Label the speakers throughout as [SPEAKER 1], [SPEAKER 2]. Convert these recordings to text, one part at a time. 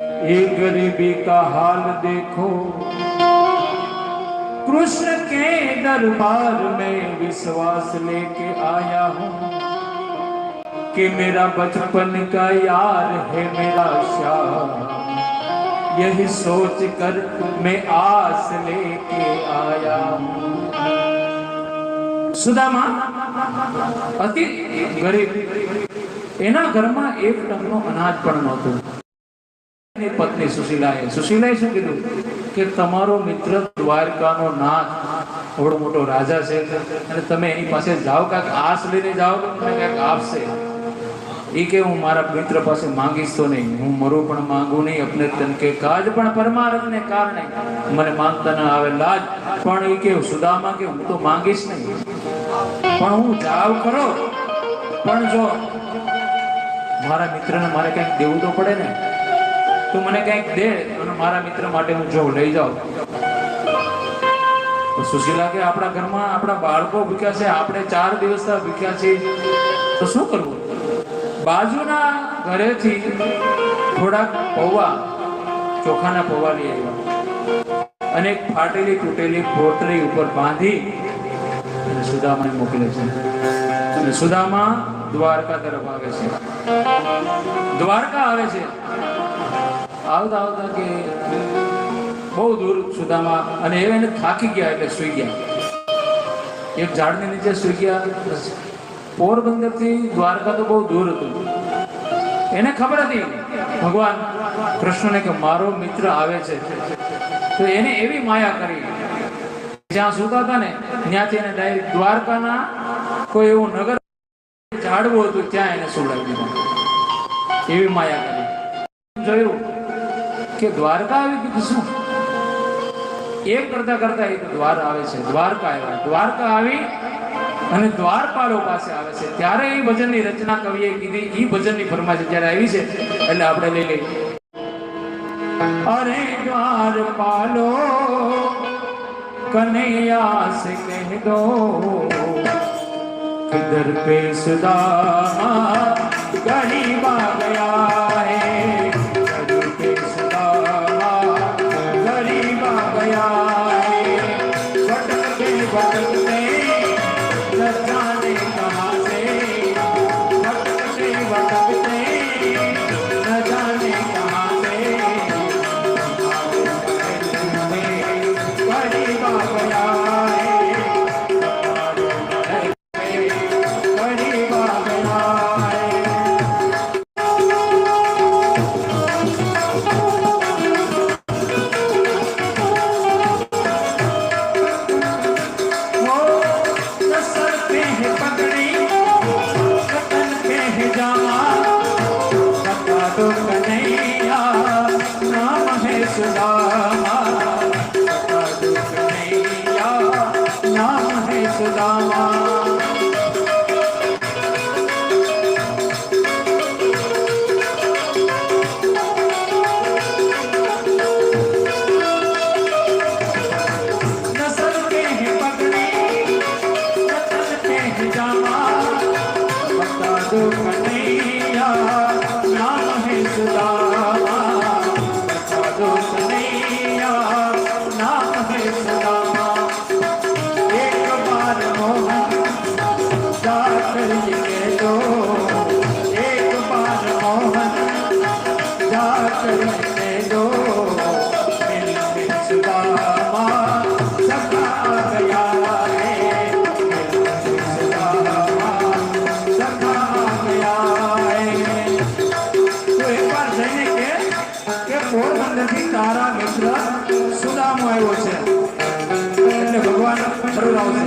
[SPEAKER 1] ये गरीबी का हाल देखो, कृष्ण के दरबार में विश्वास लेके आया हूँ कि मेरा बचपन का यार है मेरा श्याम, यही सोच कर मैं आस लेके आया हूँ। સુદામા અતિ ગરીબ, એના ઘરમાં એક ટંકનો અનાજ પણ નહોતું. પત્ની સુશીલાએ શું કીધું કે તમારો મિત્ર દ્વારકાનો નાથ થોડો મોટો રાજા છે અને તમે એની પાસે જાઓ, કાંઈક આસ લઈને જાઓ તો તમને કાંઈક આપશે. એ કે હું મારા મિત્ર પાસે માંગીશ તો નહીં, હું મરું પણ માંગુ નહીં. અપને તન કે કાજ પણ પરમાર્થને કારણે મને માંગતા ન આવે લાજ. પણ એ કે સુદામા કે હું તો માંગીશ નહીં, પણ હું જાવ ખરો, પણ જો મારા મિત્રને મારે કંઈક દેવું તો પડે ને, તું મને કંઈક દે અને મારા મિત્ર માટે હું જો લઈ જાઉં. સુશીલા કે આપણા ઘરમાં આપણા બાળકો ભૂખ્યા છે, આપણે 4 દિવસ ભૂખ્યા છીએ, તો શું કરવું? બાજુના ઘરેથી થોડાક પૌવા, ચોખાના પૌવા લઈ આવ્યા અને એક ફાટેલી તૂટેલી પોટલી ઉપર બાંધી અને સુદામાને મોકલે છે. અને સુદામા દ્વારકા તરફ આવે છે. દ્વારકા આવે છે, આવતા આવતા કે બહુ દૂર સુદામા, અને એને થાકી ગયા એટલે સૂઈ ગયા. એક ઝાડની નીચે સૂઈ ગયા. પોરબંદર થી દ્વારકા તો બહુ દૂર હતું. એને ખબર હતી ભગવાન કૃષ્ણને કે મારો મિત્ર આવે છે, તો એને એવી માયા કરી, જ્યાં સુતા હતા ને ત્યાંથી એને ડાયરેક્ટ દ્વારકાના કોઈ એવું નગર ઝાડવું હતું ત્યાં એને સુવડાવી દીધા. એવી માયા કરી. જોયું કે દ્વારકા આવી કીધું શું? એક કરતા કરતા એક દ્વાર આવે છે. દ્વારકા આવ્યા. દ્વારકા આવી અને દ્વારપાલો પાસે આવે છે. ત્યારે એ ભજનની રચના કવિએ કીધી. એ ભજનની ફરમાઈશ જ્યારે આવી છે એટલે આપણે લઈ લઈએ. અરે દ્વારપાલો કનૈયા સે કહ દો किधर पे सुदामा गरीब आ गया है, किधर पे सुदामा गरीब आ गया है, भटकते भटकते न जाने कहाँ से, भटकते भटकते न जाने कहाँ से, गरीब आ गया है. તારા મિત્ર સુદામો આવ્યો છે એટલે ભગવાન જરૂર આવશે.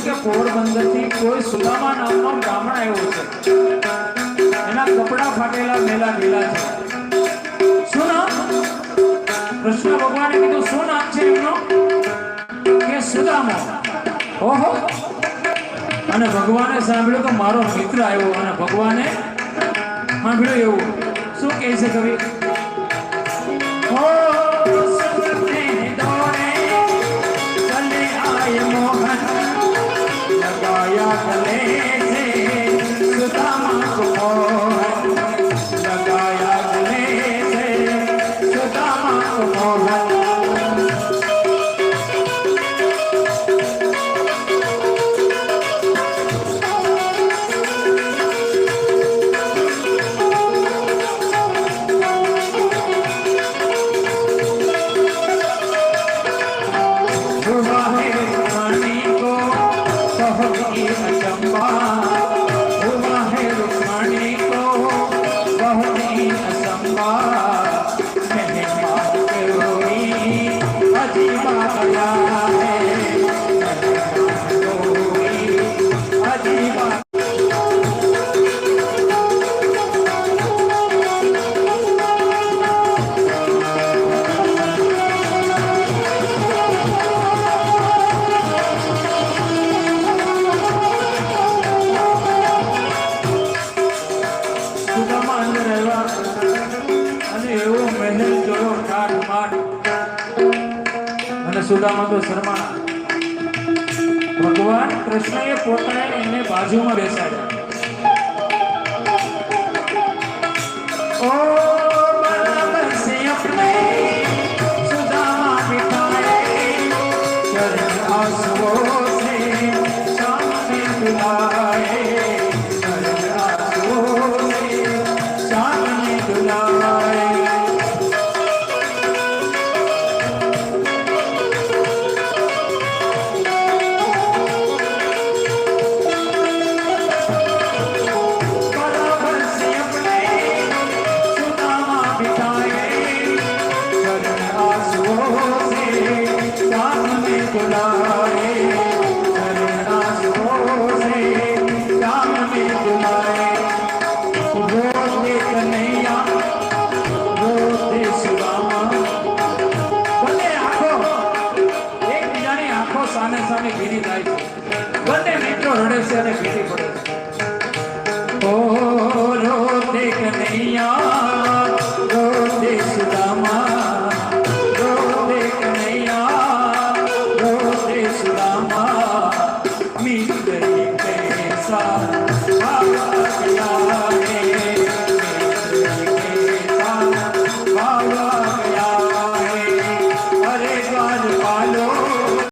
[SPEAKER 1] કે પોરબંદરથી કોઈ સુદામા નામનો બ્રાહ્મણ આવ્યો છે. એના કપડા ફાટેલા મેલા લીલા છે. શું નામ? કૃષ્ણ ભગવાને કીધું શું નામ છે એમનું? કે સુદામા. ઓહો. અને ભગવાને સાંભળ્યું કે મારો મિત્ર આવ્યો. અને ભગવાને સાંભળ્યું એવું. શું કહે છે કવિ? ઓ સબને દોડે ચલે આય મોહન लगाया गले से सुदामा को मोहन लगाया गले से सुदामा को मोहन સુદામા તો શર્મા. ભગવાન કૃષ્ણએ પોતાને એને બાજુમાં બેસાડ્યા. ઓ બરાબર સે અપને સુદામા બિઠાએ ચરણ આંસુઓ સે સામને દુલાએ ચરણ આંસુઓ સે સામને દુલાએ. સામે સામે ભીડી થાય છે. બંને મિત્રો રડે છે અને ભીડી પડે છે. ઓ રોતે કનૈયા રોતે સુદામા રોતે કનૈયા રોતે સુદામા મિત્ર કૈસા ભાગ્યા